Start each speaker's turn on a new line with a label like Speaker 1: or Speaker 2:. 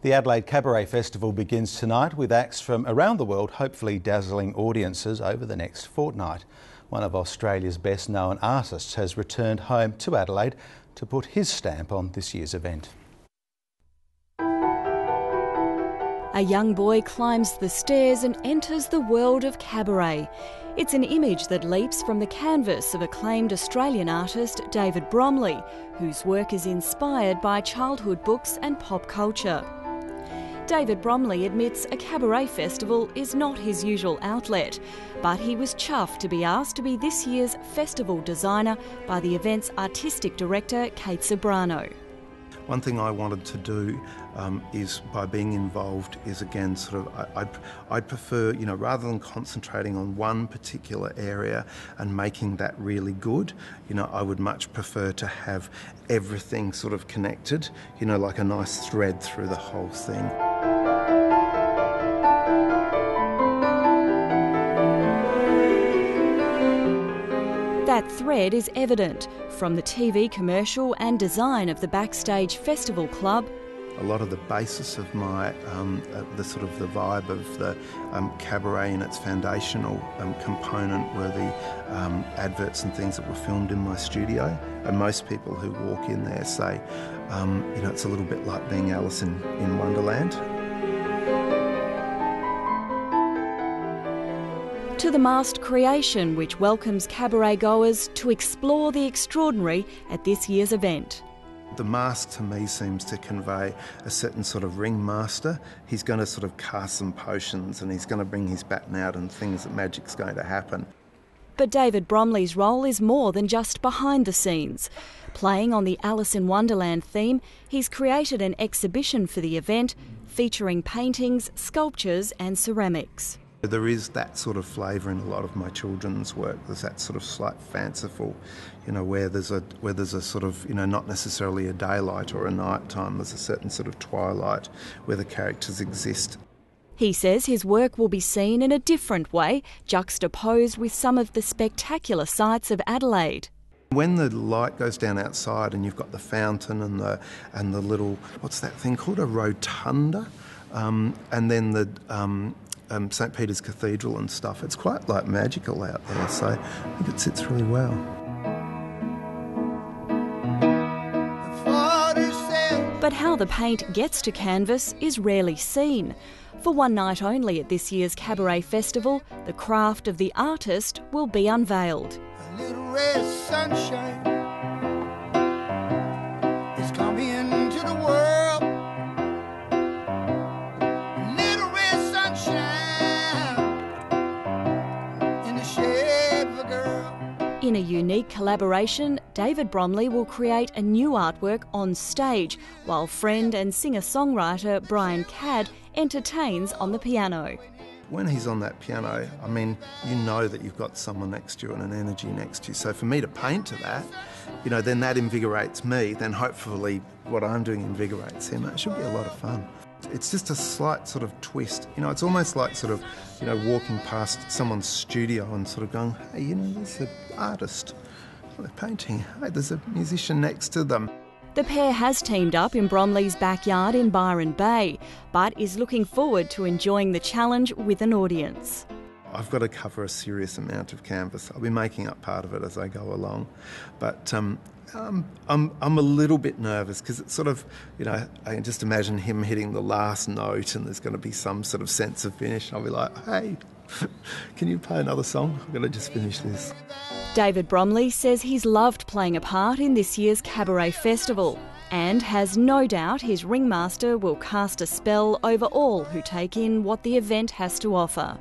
Speaker 1: The Adelaide Cabaret Festival begins tonight with acts from around the world, hopefully dazzling audiences over the next fortnight. One of Australia's best known artists has returned home to Adelaide to put his stamp on this year's event.
Speaker 2: A young boy climbs the stairs and enters the world of cabaret. It's an image that leaps from the canvas of acclaimed Australian artist David Bromley, whose work is inspired by childhood books and pop culture. David Bromley admits a cabaret festival is not his usual outlet, but he was chuffed to be asked to be this year's festival designer by the event's artistic director, Kate Sobrano.
Speaker 3: One thing I wanted to do is, by being involved, is again I'd prefer, rather than concentrating on one particular area and making that really good, I would much prefer to have everything sort of connected, like a nice thread through the whole thing.
Speaker 2: That thread is evident from the TV commercial and design of the Backstage Festival Club.
Speaker 3: A lot of the basis of my, the vibe of the cabaret and its foundational component were the adverts and things that were filmed in my studio. And most people who walk in there say, it's a little bit like being Alice in Wonderland.
Speaker 2: To the masked creation which welcomes cabaret goers to explore the extraordinary at this year's event.
Speaker 3: The mask to me seems to convey a certain sort of ringmaster. He's going to sort of cast some potions and he's going to bring his baton out and things that magic's going to happen.
Speaker 2: But David Bromley's role is more than just behind the scenes. Playing on the Alice in Wonderland theme, he's created an exhibition for the event featuring paintings, sculptures and ceramics.
Speaker 3: There is that sort of flavour in a lot of my children's work. There's that sort of slight fanciful, where there's a sort of, not necessarily a daylight or a night time. There's a certain sort of twilight where the characters exist.
Speaker 2: He says his work will be seen in a different way, juxtaposed with some of the spectacular sights of Adelaide.
Speaker 3: When the light goes down outside and you've got the fountain and the little, what's that thing called, a rotunda, and then the St. Peter's Cathedral and stuff. It's quite magical out there, so I think it sits really well.
Speaker 2: But how the paint gets to canvas is rarely seen. For one night only at this year's Cabaret Festival, the craft of the artist will be unveiled.
Speaker 4: A little red sunshine is coming into the world.
Speaker 2: In a unique collaboration, David Bromley will create a new artwork on stage, while friend and singer-songwriter Brian Cadd entertains on the piano.
Speaker 3: When he's on that piano, you know that you've got someone next to you and an energy next to you. So for me to paint to that, then that invigorates me, then hopefully what I'm doing invigorates him. It should be a lot of fun. It's just a slight sort of twist. It's almost like sort of, walking past someone's studio and sort of going, hey, there's an artist. They're painting. Hey, there's a musician next to them.
Speaker 2: The pair has teamed up in Bromley's backyard in Byron Bay, but is looking forward to enjoying the challenge with an audience.
Speaker 3: I've got to cover a serious amount of canvas. I'll be making up part of it as I go along. But I'm a little bit nervous because it's sort of, I can just imagine him hitting the last note and there's going to be some sort of sense of finish. I'll be like, hey, can you play another song? I've got to just finish this.
Speaker 2: David Bromley says he's loved playing a part in this year's Cabaret Festival and has no doubt his ringmaster will cast a spell over all who take in what the event has to offer.